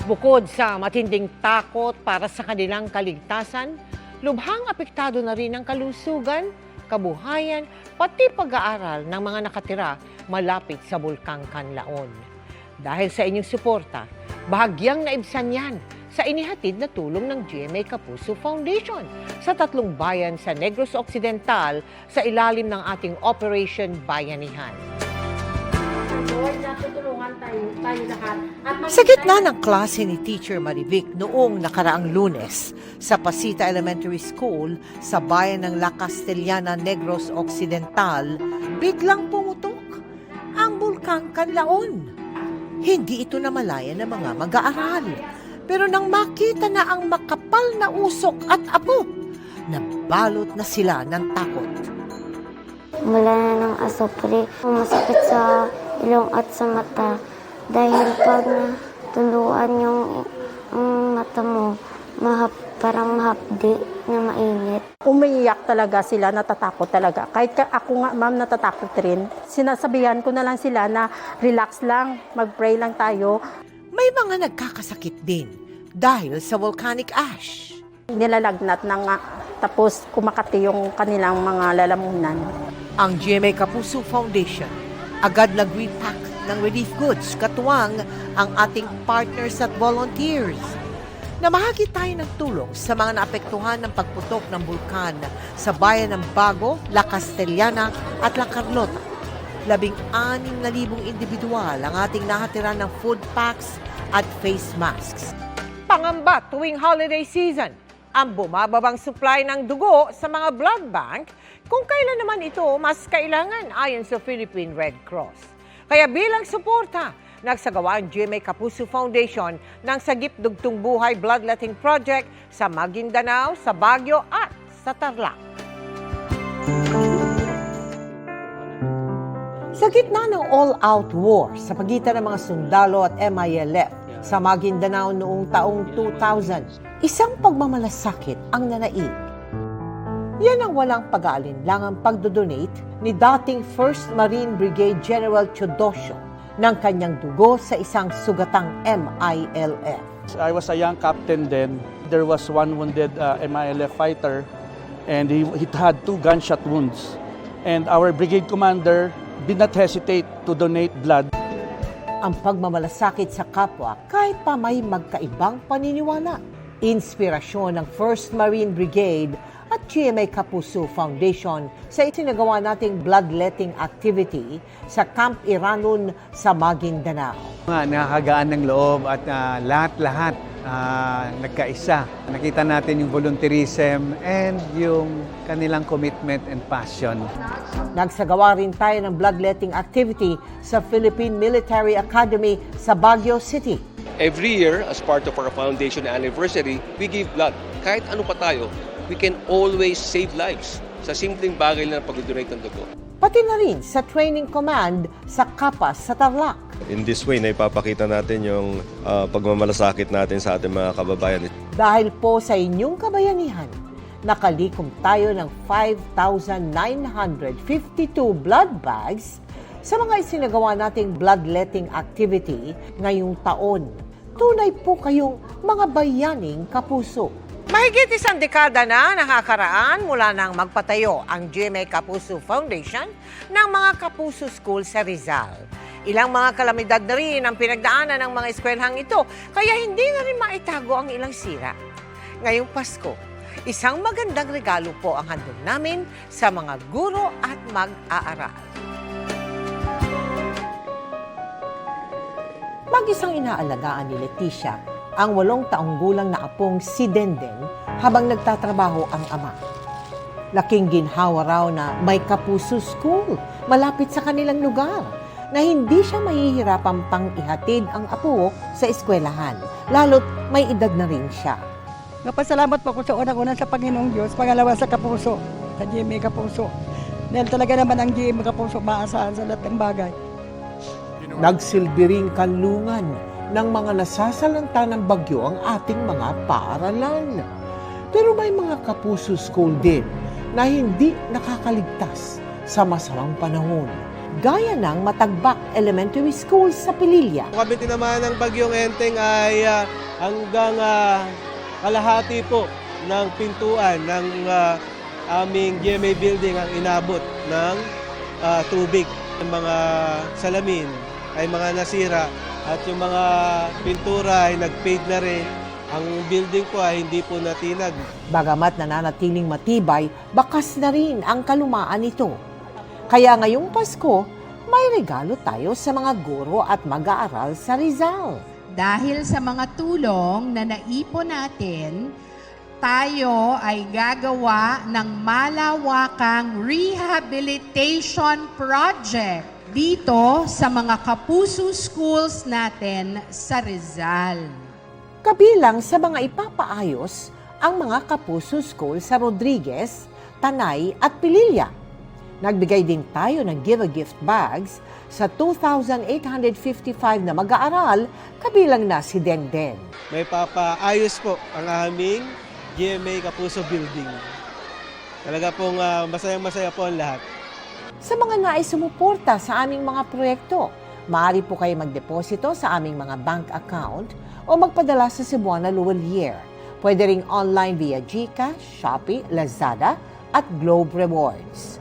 Bukod sa matinding takot para sa kanilang kaligtasan, lubhang apektado na rin ang kalusugan, kabuhayan, pati pag-aaral ng mga nakatira malapit sa Bulkang Kanlaon. Dahil sa inyong suporta, bahagyang naibsan yan sa inihatid na tulong ng GMA Kapuso Foundation sa 3 bayan sa Negros Occidental sa ilalim ng ating Operation Bayanihan. Sa gitna ng klase ni Teacher Marivic noong nakaraang Lunes sa Pasita Elementary School sa bayan ng La Castellana, Negros Occidental, biglang pumutok ang Bulkang Kanlaon. Hindi ito namalayan ng mga mag-aaral. Pero nang makita na ang makapal na usok at apo, nabalot na sila ng takot. Wala na ng asopre, masakit sa ilong at sa mata. Dahil pag natuluan yung mata mo, parang mahapdi na mainit. Umiiyak talaga sila, natatakot talaga. Kahit ako nga, ma'am, natatakot rin. Sinasabihan ko na lang sila na relax lang, mag-pray lang tayo. May mga nagkakasakit din dahil sa volcanic ash. Nilalagnat na nga, tapos kumakati yung kanilang mga lalamunan. Ang GMA Kapuso Foundation agad nag-repack ng relief goods katuwang ang ating partners at volunteers. Namahagi tayo ng tulong sa mga naapektuhan ng pagputok ng bulkan sa bayan ng Bago, La Castellana at La Carlota. 16,000 individual ang ating nahatiran ng food packs at face masks. Pangamba tuwing holiday season, ang bumababang supply ng dugo sa mga blood bank kung kailan naman ito mas kailangan ayon sa Philippine Red Cross. Kaya bilang suporta, nagsagawa ang GMA Kapuso Foundation ng Sagip Dugtong Buhay Bloodletting Project sa Maguindanao, sa Baguio at sa Tarlac. Sa gitna ng all-out war sa pagitan ng mga sundalo at MILF sa Maguindanao noong taong 2000, isang pagmamalasakit ang nanaig. Yan ang walang pag-aalinlangang pagdodonate ni dating 1st Marine Brigade General Teodosio ng kanyang dugo sa isang sugatang MILF. I was a young captain then. There was one wounded MILF fighter and he had 2 gunshot wounds. And our brigade commander did not hesitate to donate blood. Ang pagmamalasakit sa kapwa kahit pa may magkaibang paniniwala. Inspirasyon ng 1st Marine Brigade at GMA Kapuso Foundation sa itinagawa nating bloodletting activity sa Camp Iranon sa Maguindanao. Nakakagaan ng loob at lahat-lahat nagkaisa. Nakita natin yung volunteerism and yung kanilang commitment and passion. Nagsagawa rin tayo ng bloodletting activity sa Philippine Military Academy sa Baguio City. Every year, as part of our foundation anniversary, we give blood. Kahit ano pa tayo, we can always save lives sa simpleng bagay na pag-donate ng dugo. Pati na rin sa training command sa Kapas sa Tarlac. In this way, naipapakita natin yung pagmamalasakit natin sa ating mga kababayan. Dahil po sa inyong kabayanihan, nakalikom tayo ng 5,952 blood bags sa mga isinagawa nating bloodletting activity ngayong taon. Tunay po kayong mga bayaning kapuso. Mahigit 1 dekada na nakakaraan mula nang magpatayo ang GMA Kapuso Foundation ng mga Kapuso School sa Rizal. Ilang mga kalamidad na rin ang pinagdaanan ng mga eskwelhang ito, kaya hindi na rin maitago ang ilang sira. Ngayong Pasko, isang magandang regalo po ang handog namin sa mga guro at mag-aaral. Mag-isang inaalagaan ni Leticia ang 8 taong gulang na apong si Denden habang nagtatrabaho ang ama. Laking ginhawa raw na may Kapuso School malapit sa kanilang lugar na hindi siya mahihirapan pang ihatid ang apo sa eskwelahan, lalo't may edad na rin siya. Napasalamat po ako sa unang-unang sa Panginoong Diyos, pangalawa sa Kapuso, sa GMA Kapuso. Dahil talaga naman ang GMA Kapuso maasahan sa lahat ng bagay. Nagsilbi ring kanlungan ng mga nasasalanta ng bagyo ang ating mga paaralan. Pero may mga Kapuso School din na hindi nakakaligtas sa masamang panahon. gaya ng Matagbak Elementary School sa Pililla. Kami tinamaan ng bagyong Enteng ay hanggang kalahati po ng pintuan ng aming GMA building ang inabot ng tubig. Yung mga salamin ay mga nasira at yung mga pintura ay nag-fade na rin. Ang building ko ay hindi po natinag. Bagamat nananatiling matibay, bakas na rin ang kalumaan nito. Kaya ngayong Pasko, may regalo tayo sa mga guro at mag-aaral sa Rizal. Dahil sa mga tulong na naipon natin, tayo ay gagawa ng malawakang rehabilitation project dito sa mga kapuso schools natin sa Rizal. Kabilang sa mga ipapaayos ang mga kapuso school sa Rodriguez, Tanay at Pililla. Nagbigay din tayo ng give-a-gift bags sa 2,855 na mag-aaral, kabilang na si Denden. May papaayos po ang aming GMA Kapuso Building. Talaga pong masayang-masaya po ang lahat. Sa mga nais sumuporta sa aming mga proyekto, maaari po kayo magdeposito sa aming mga bank account o magpadala sa Cebuana Luwalier. Pwede ring online via GCash, Shopee, Lazada at Globe Rewards.